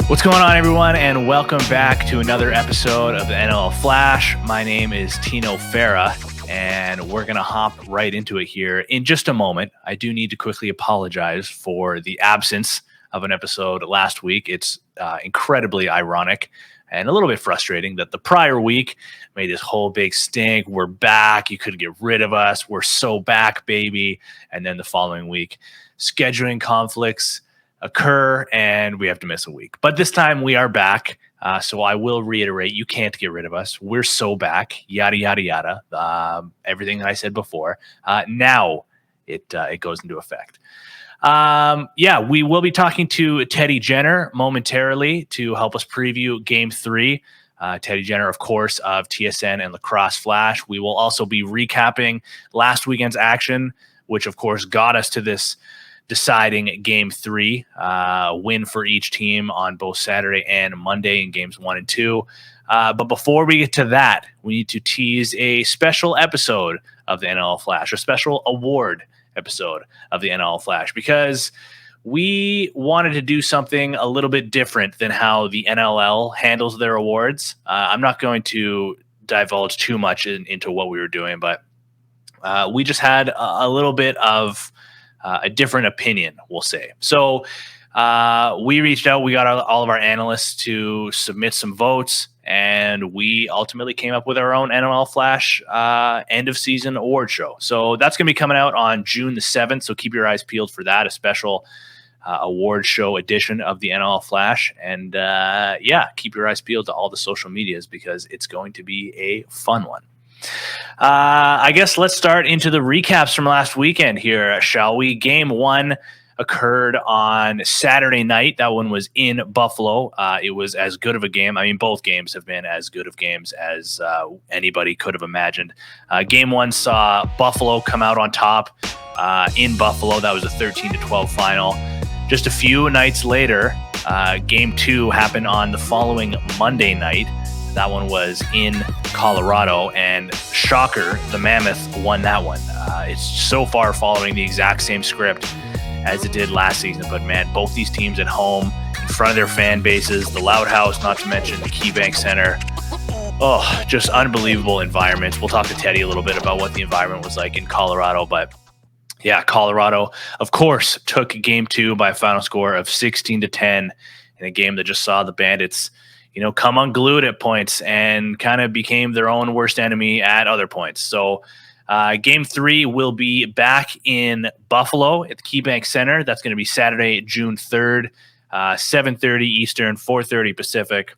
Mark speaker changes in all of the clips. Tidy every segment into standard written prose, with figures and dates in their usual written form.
Speaker 1: What's going on, everyone, and welcome back to another episode of the NLL Flash. My name is Tino Fera, and we're going to hop right into it here in just a moment. I do need to quickly apologize for the absence of an episode last week. It's incredibly ironic and a little bit frustrating that the prior week made this whole big stink. We're back. You couldn't get rid of us. We're so back, baby. And then the following week, scheduling conflicts occur and we have to miss a week. But this time we are back. So I will reiterate, you can't get rid of us. We're so back, yada, yada, yada. Everything that I said before. Now it goes into effect. We will be talking to Teddy Jenner momentarily to help us preview Game 3. Teddy Jenner, of course, of TSN and Lacrosse Flash. We will also be recapping last weekend's action, which, of course, got us to this deciding Game 3, win for each team on both Saturday and Monday in Games 1 and 2. But before we get to that, we need to tease a special episode of the NLL Flash, a special award episode of the NLL Flash, because we wanted to do something a little bit different than how the NLL handles their awards. I'm not going to divulge too much into what we were doing, but we just had a little bit of a different opinion, we'll say. So we reached out. We got all of our analysts to submit some votes, and we ultimately came up with our own NLL Flash end-of-season award show. So that's going to be coming out on June the 7th, so keep your eyes peeled for that, a special award show edition of the NLL Flash. And, keep your eyes peeled to all the social medias because it's going to be a fun one. I guess let's start into the recaps from last weekend here, shall we? Game 1 occurred on Saturday night. That one was in Buffalo. It was as good of a game. I mean, both games have been as good of games as anybody could have imagined. Game 1 saw Buffalo come out on top in Buffalo. That was a 13-12 final. Just a few nights later, Game 2 happened on the following Monday night. That one was in Colorado, and shocker, the Mammoth won that one. It's so far following the exact same script as it did last season, but man, both these teams at home, in front of their fan bases, the Loud House, not to mention the KeyBank Center. Oh, just unbelievable environments. We'll talk to Teddy a little bit about what the environment was like in Colorado, but yeah, Colorado, of course, took Game 2 by a final score of 16-10 in a game that just saw the Bandits come unglued at points and kind of became their own worst enemy at other points. So Game 3 will be back in Buffalo at the KeyBank Center. That's going to be Saturday, June 3rd, 7:30 Eastern, 4:30 Pacific,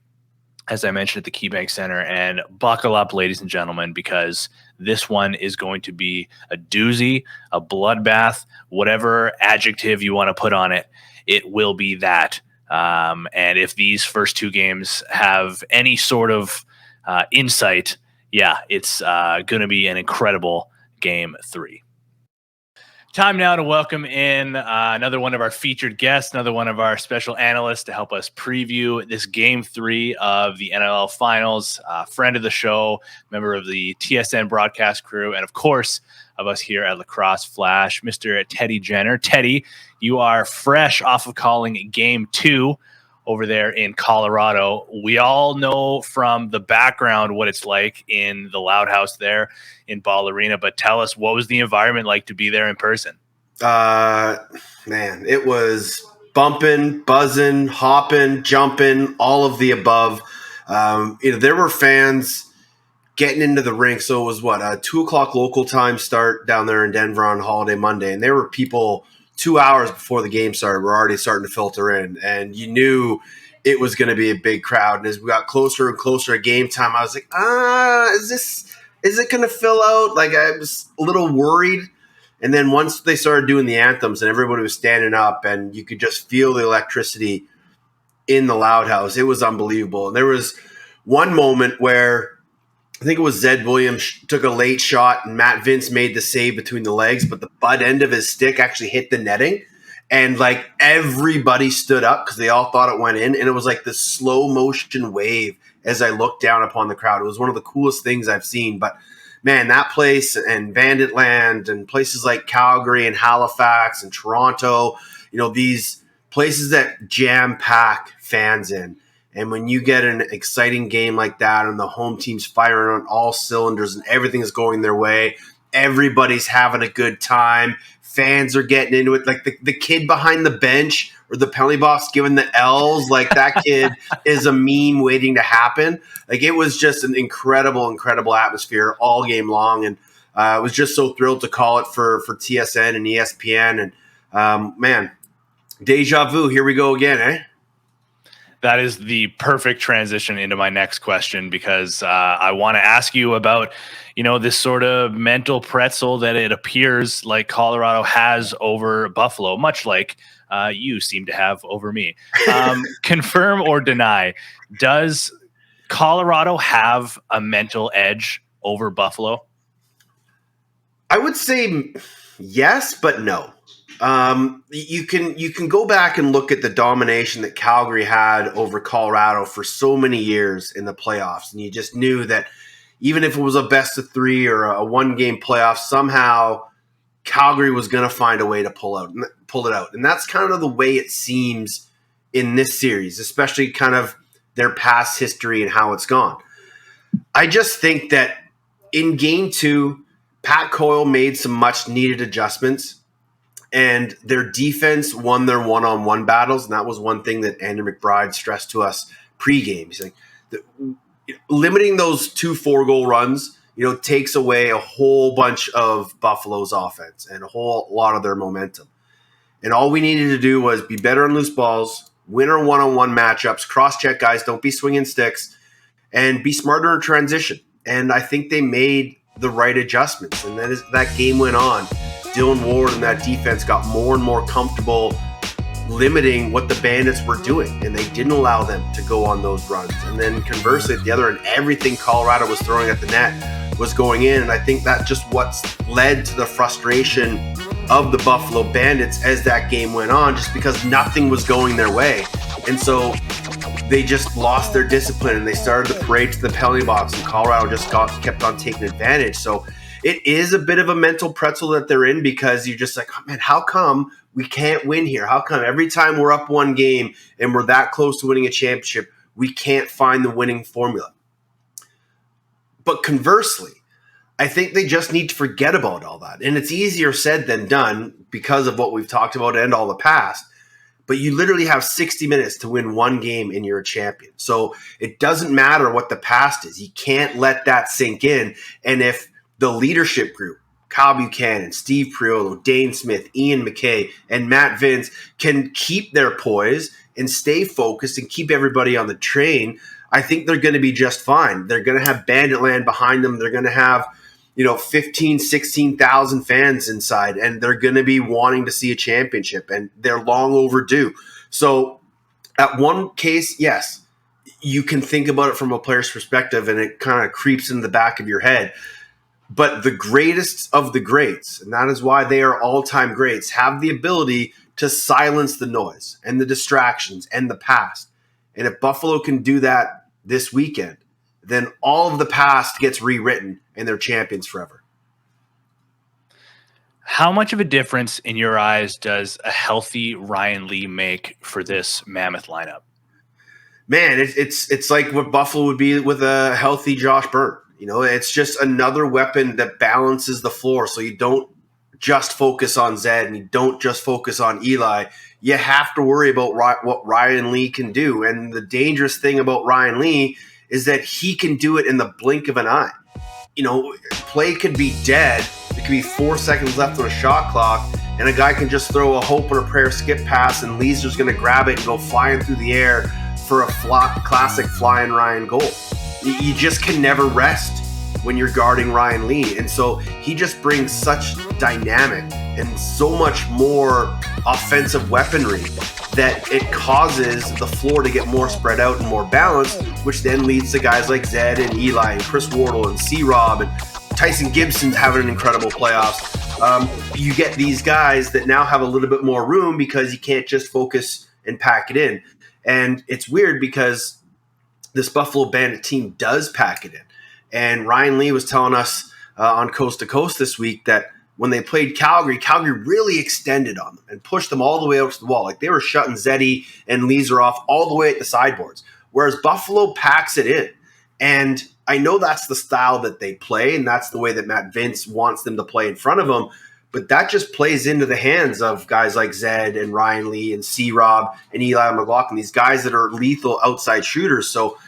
Speaker 1: as I mentioned, at the KeyBank Center. And buckle up, ladies and gentlemen, because this one is going to be a doozy, a bloodbath, whatever adjective you want to put on it, it will be that. And if these first two games have any sort of insight, it's going to be an incredible Game 3. Time now to welcome in another one of our featured guests, another one of our special analysts to help us preview this Game 3 of the NLL Finals. Friend of the show, member of the TSN broadcast crew, and of course of us here at Lacrosse Flash, Mr. Teddy Jenner. Teddy, you are fresh off of calling Game 2 over there in Colorado. We all know from the background what it's like in the Loud House there in Ball Arena, but tell us, what was the environment like to be there in person?
Speaker 2: Man, it was bumping, buzzing, hopping, jumping, all of the above. There were fans getting into the rink. So it was a 2:00 local time start down there in Denver on Holiday Monday. And there were people 2 hours before the game started were already starting to filter in. And you knew it was going to be a big crowd. And as we got closer and closer to game time, I was like, is it going to fill out? Like, I was a little worried. And then once they started doing the anthems and everybody was standing up and you could just feel the electricity in the Loud House, it was unbelievable. And there was one moment where I think it was Zed Williams took a late shot and Matt Vince made the save between the legs, but the butt end of his stick actually hit the netting. And like everybody stood up because they all thought it went in. And it was like this slow motion wave as I looked down upon the crowd. It was one of the coolest things I've seen. But man, that place and Bandit Land and places like Calgary and Halifax and Toronto, these places that jam-pack fans in. And when you get an exciting game like that and the home team's firing on all cylinders and everything is going their way, everybody's having a good time, fans are getting into it, like the kid behind the bench or the penalty box giving the L's, like that kid is a meme waiting to happen. Like it was just an incredible, incredible atmosphere all game long. And I was just so thrilled to call it for TSN and ESPN. And man, deja vu, here we go again, eh?
Speaker 1: That is the perfect transition into my next question, because I want to ask you about, this sort of mental pretzel that it appears like Colorado has over Buffalo, much like you seem to have over me. Confirm or deny, does Colorado have a mental edge over Buffalo?
Speaker 2: I would say yes, but no. You can go back and look at the domination that Calgary had over Colorado for so many years in the playoffs, and you just knew that even if it was a best of 3 or a 1-game playoff, somehow Calgary was going to find a way to pull it out. And that's kind of the way it seems in this series, especially kind of their past history and how it's gone. I just think that in game 2, Pat Coyle made some much needed adjustments. And their defense won their one-on-one battles, and that was one thing that Andrew McBride stressed to us pregame. He's like, limiting those 2 4-goal runs, takes away a whole bunch of Buffalo's offense and a whole lot of their momentum. And all we needed to do was be better on loose balls, win our one-on-one matchups, cross-check guys, don't be swinging sticks, and be smarter in transition. And I think they made the right adjustments. And then as that game went on, Dylan Ward and that defense got more and more comfortable limiting what the Bandits were doing, and they didn't allow them to go on those runs. And then conversely, at the other end, everything Colorado was throwing at the net was going in, and I think that just what's led to the frustration of the Buffalo Bandits as that game went on, just because nothing was going their way. And so they just lost their discipline, and they started to parade to the penalty box, and Colorado just kept on taking advantage. So it is a bit of a mental pretzel that they're in, because you're just like, oh, man, how come we can't win here? How come every time we're up 1 game and we're that close to winning a championship, we can't find the winning formula? But conversely, I think they just need to forget about all that. And it's easier said than done because of what we've talked about and all the past. But you literally have 60 minutes to win 1 game and you're a champion. So it doesn't matter what the past is. You can't let that sink in. And if the leadership group, Kyle Buchanan, Steve Priolo, Dane Smith, Ian McKay, and Matt Vince can keep their poise and stay focused and keep everybody on the train, I think they're going to be just fine. They're going to have Bandit Land behind them. They're going to have 15, 16,000 fans inside, and they're going to be wanting to see a championship, and they're long overdue. So at one case, yes, you can think about it from a player's perspective, and it kind of creeps in the back of your head. But the greatest of the greats, and that is why they are all-time greats, have the ability to silence the noise and the distractions and the past. And if Buffalo can do that this weekend, then all of the past gets rewritten and they're champions forever.
Speaker 1: How much of a difference in your eyes does a healthy Ryan Lee make for this Mammoth lineup?
Speaker 2: Man, it's like what Buffalo would be with a healthy Josh Byrne. It's just another weapon that balances the floor, so you don't just focus on Zed and you don't just focus on Eli. You have to worry about what Ryan Lee can do. And the dangerous thing about Ryan Lee is that he can do it in the blink of an eye. Play could be dead. It could be 4 seconds left on a shot clock, and a guy can just throw a hope and a prayer skip pass, and Lee's just going to grab it and go flying through the air for a classic flying Ryan goal. You just can never rest when you're guarding Ryan Lee. And so he just brings such dynamic and so much more offensive weaponry that it causes the floor to get more spread out and more balanced, which then leads to guys like Zed and Eli and Chris Wardle and C-Rob and Tyson Gibson's having an incredible playoffs. You get these guys that now have a little bit more room because you can't just focus and pack it in. And it's weird because this Buffalo Bandit team does pack it in. And Ryan Lee was telling us on Coast to Coast this week that when they played Calgary, Calgary really extended on them and pushed them all the way out to the wall. Like they were shutting Zeddy and Leeser off all the way at the sideboards, whereas Buffalo packs it in. And I know that's the style that they play, and that's the way that Matt Vince wants them to play in front of them. But that just plays into the hands of guys like Zed and Ryan Lee and C-Rob and Eli McLaughlin, these guys that are lethal outside shooters. So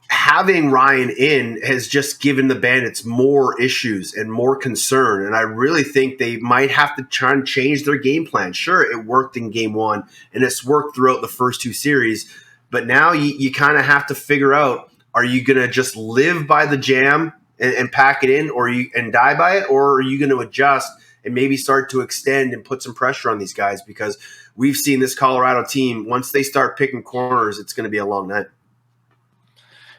Speaker 2: having Ryan in has just given the Bandits more issues and more concern. And I really think they might have to try and change their game plan. Sure, it worked in game one, and it's worked throughout the first two series. But now you kind of have to figure out, are you going to just live by the jam and pack it in, and die by it, or are you going to adjust and maybe start to extend and put some pressure on these guys? Because we've seen this Colorado team, once they start picking corners, it's going to be a long night.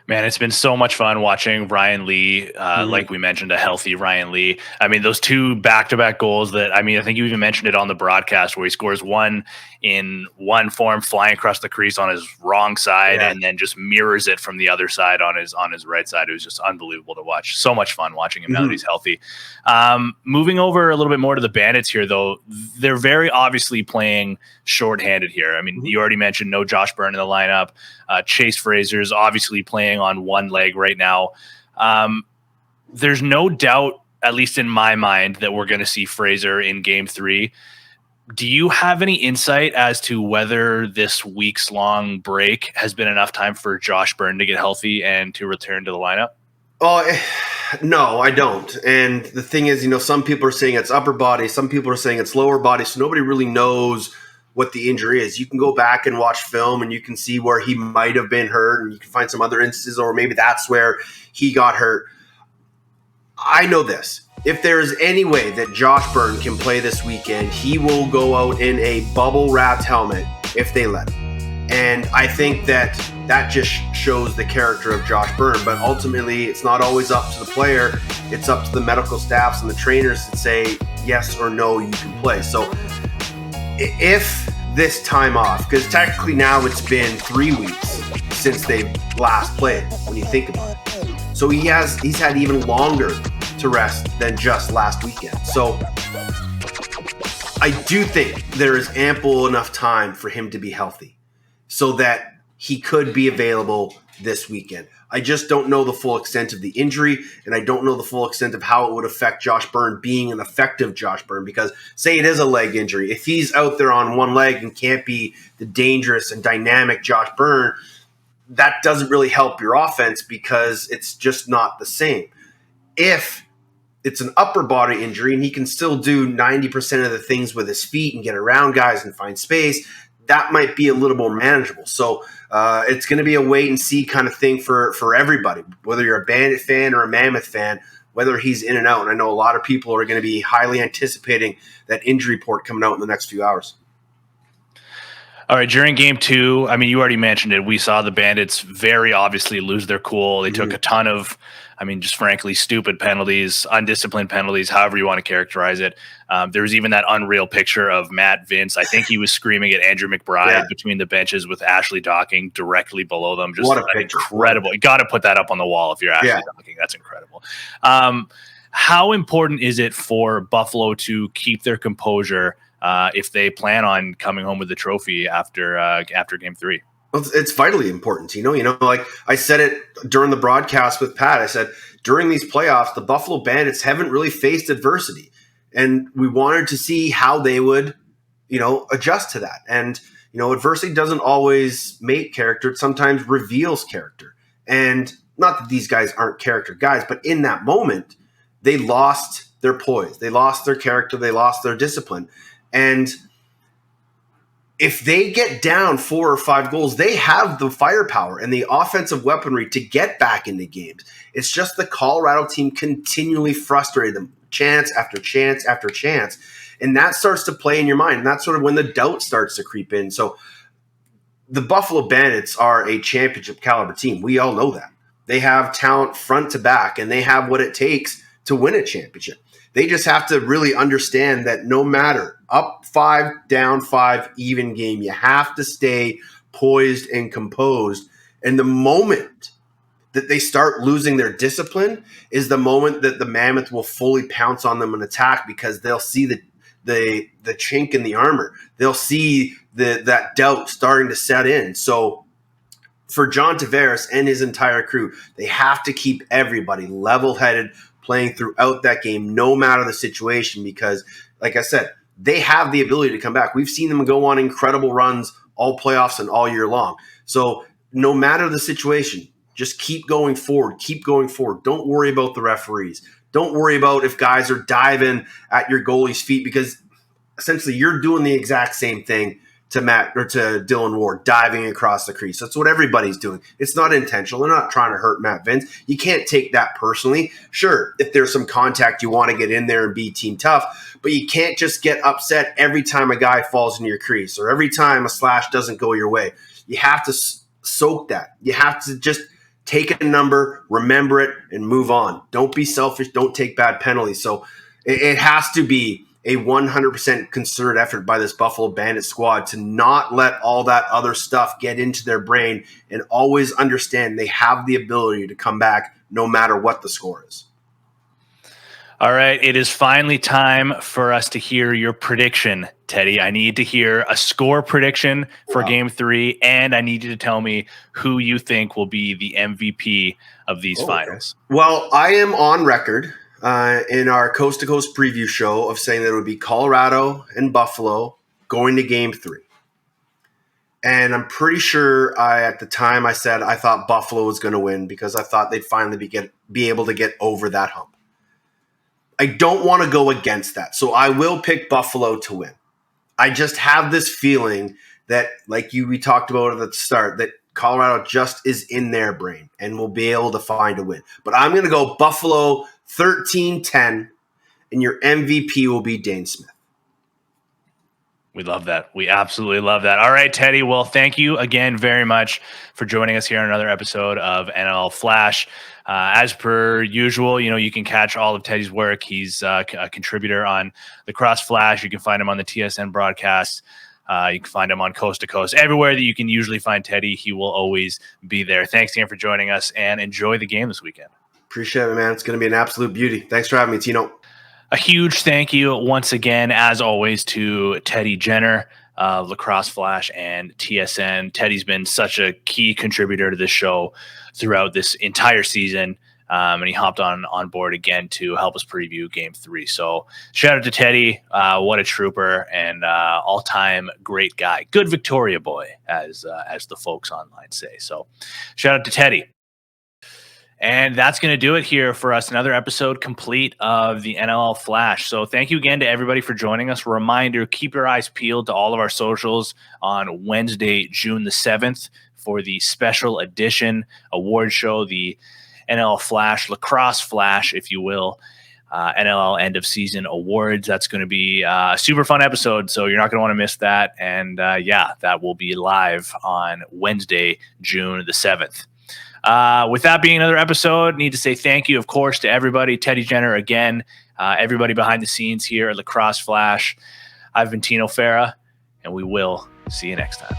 Speaker 1: Man, it's been so much fun watching Ryan Lee, like we mentioned, a healthy Ryan Lee. I mean, those two back-to-back goals that, I mean, I think you even mentioned it on the broadcast where he scores one in one form, flying across the crease on his wrong side, and then just mirrors it from the other side on his right side. It was just unbelievable to watch. So much fun watching him now that he's healthy. Moving over a little bit more to the Bandits here, though, they're very obviously playing shorthanded here. I mean, you already mentioned no Josh Byrne in the lineup. Chase Fraser's obviously playing on one leg right now. There's no doubt, at least in my mind, that we're going to see Fraser in game 3. Do you have any insight as to whether this week's long break has been enough time for Josh Byrne to get healthy and to return to the lineup?
Speaker 2: Oh, no, I don't. And the thing is, some people are saying it's upper body. Some people are saying it's lower body. So nobody really knows what the injury is. You can go back and watch film and you can see where he might have been hurt, and you can find some other instances, or maybe that's where he got hurt. I know this. If there is any way that Josh Byrne can play this weekend, he will go out in a bubble-wrapped helmet if they let him. And I think that just shows the character of Josh Byrne. But ultimately, it's not always up to the player. It's up to the medical staffs and the trainers to say yes or no, you can play. So if this time off, because technically now it's been 3 weeks since they last played, when you think about it. So he's had even longer to rest than just last weekend. So I do think there is ample enough time for him to be healthy so that he could be available this weekend. I just don't know the full extent of the injury, and I don't know the full extent of how it would affect Josh Byrne being an effective Josh Byrne, because say it is a leg injury. If he's out there on one leg and can't be the dangerous and dynamic Josh Byrne, that doesn't really help your offense because it's just not the same. If it's an upper body injury and he can still do 90% of the things with his feet and get around guys and find space, that might be a little more manageable. So it's going to be a wait and see kind of thing for everybody, whether you're a Bandit fan or a Mammoth fan, whether he's in and out. And I know a lot of people are going to be highly anticipating that injury report coming out in the next few hours.
Speaker 1: All right, during game 2, I mean, you already mentioned it. We saw the Bandits very obviously lose their cool. They took a ton of, just frankly, stupid penalties, undisciplined penalties, however you want to characterize it. There was even that unreal picture of Matt Vince. I think he was screaming at Andrew McBride between the benches with Ashley Docking directly below them. Just incredible. You got to put that up on the wall if you're Ashley Docking. That's incredible. How important is it for Buffalo to keep their composure if they plan on coming home with the trophy after game 3?
Speaker 2: Well, it's vitally important, like I said it during the broadcast with Pat. I said, during these playoffs, the Buffalo Bandits haven't really faced adversity, and we wanted to see how they would, adjust to that. And, adversity doesn't always make character. It sometimes reveals character. And not that these guys aren't character guys, but in that moment, they lost their poise. They lost their character. They lost their discipline. And if they get down 4 or 5 goals, they have the firepower and the offensive weaponry to get back into games. It's just the Colorado team continually frustrated them, chance after chance after chance. And that starts to play in your mind. And that's sort of when the doubt starts to creep in. So the Buffalo Bandits are a championship caliber team. We all know that. They have talent front to back, and they have what it takes to win a championship. They just have to really understand that no matter up 5, down 5, even game, you have to stay poised and composed. And the moment that they start losing their discipline is the moment that the Mammoth will fully pounce on them and attack, because they'll see the chink in the armor. They'll see that doubt starting to set in. So for John Tavares and his entire crew, they have to keep everybody level-headed, playing throughout that game, no matter the situation, because, like I said, they have the ability to come back. We've seen them go on incredible runs all playoffs and all year long. So no matter the situation, just keep going forward. Keep going forward. Don't worry about the referees. Don't worry about if guys are diving at your goalie's feet, because essentially you're doing the exact same thing to Matt or to Dylan Ward, diving across the crease. That's what everybody's doing. It's not intentional. They're not trying to hurt Matt Vince. You can't take that personally. Sure, if there's some contact, you want to get in there and be team tough, but you can't just get upset every time a guy falls into your crease or every time a slash doesn't go your way. You have to soak that. You have to just take a number, remember it, and move on. Don't be selfish. Don't take bad penalties. So it has to be a 100% concerted effort by this Buffalo Bandits squad to not let all that other stuff get into their brain and always understand they have the ability to come back no matter what the score is.
Speaker 1: All right, it is finally time for us to hear your prediction, Teddy. I need to hear a score prediction for Game 3, and I need you to tell me who you think will be the MVP of these finals.
Speaker 2: Okay. Well, I am on record in our Coast to Coast preview show of saying that it would be Colorado and Buffalo going to Game 3. And I'm pretty sure at the time I said I thought Buffalo was going to win because I thought they'd finally be able to get over that hump. I don't want to go against that, so I will pick Buffalo to win. I just have this feeling that, like we talked about at the start, that Colorado just is in their brain and will be able to find a win. But I'm going to go Buffalo 13-10, and your MVP will be Dane Smith.
Speaker 1: We love that. We absolutely love that. All right, Teddy. Well, thank you again very much for joining us here on another episode of NLL Flash. As per usual, you can catch all of Teddy's work. He's a contributor on Lacrosse Flash. You can find him on the TSN broadcast. You can find him on Coast to Coast. Everywhere that you can usually find Teddy, he will always be there. Thanks again for joining us, and enjoy the game this weekend.
Speaker 2: Appreciate it, man. It's going to be an absolute beauty. Thanks for having me, Tino.
Speaker 1: A huge thank you once again, as always, to Teddy Jenner, Lacrosse Flash, and TSN. Teddy's been such a key contributor to this show throughout this entire season, and he hopped on board again to help us preview Game 3. So shout out to Teddy. What a trooper and all-time great guy. Good Victoria boy, as the folks online say. So shout out to Teddy. And that's going to do it here for us. Another episode complete of the NLL Flash. So thank you again to everybody for joining us. A reminder, keep your eyes peeled to all of our socials on Wednesday, June the 7th for the special edition award show, the NLL Flash, Lacrosse Flash, if you will, NLL End of Season Awards. That's going to be a super fun episode, so you're not going to want to miss that. And that will be live on Wednesday, June the 7th. With that being another episode, need to say thank you, of course, to everybody. Teddy Jenner again, everybody behind the scenes here at Lacrosse Flash. I've been Tino Fera, and we will see you next time.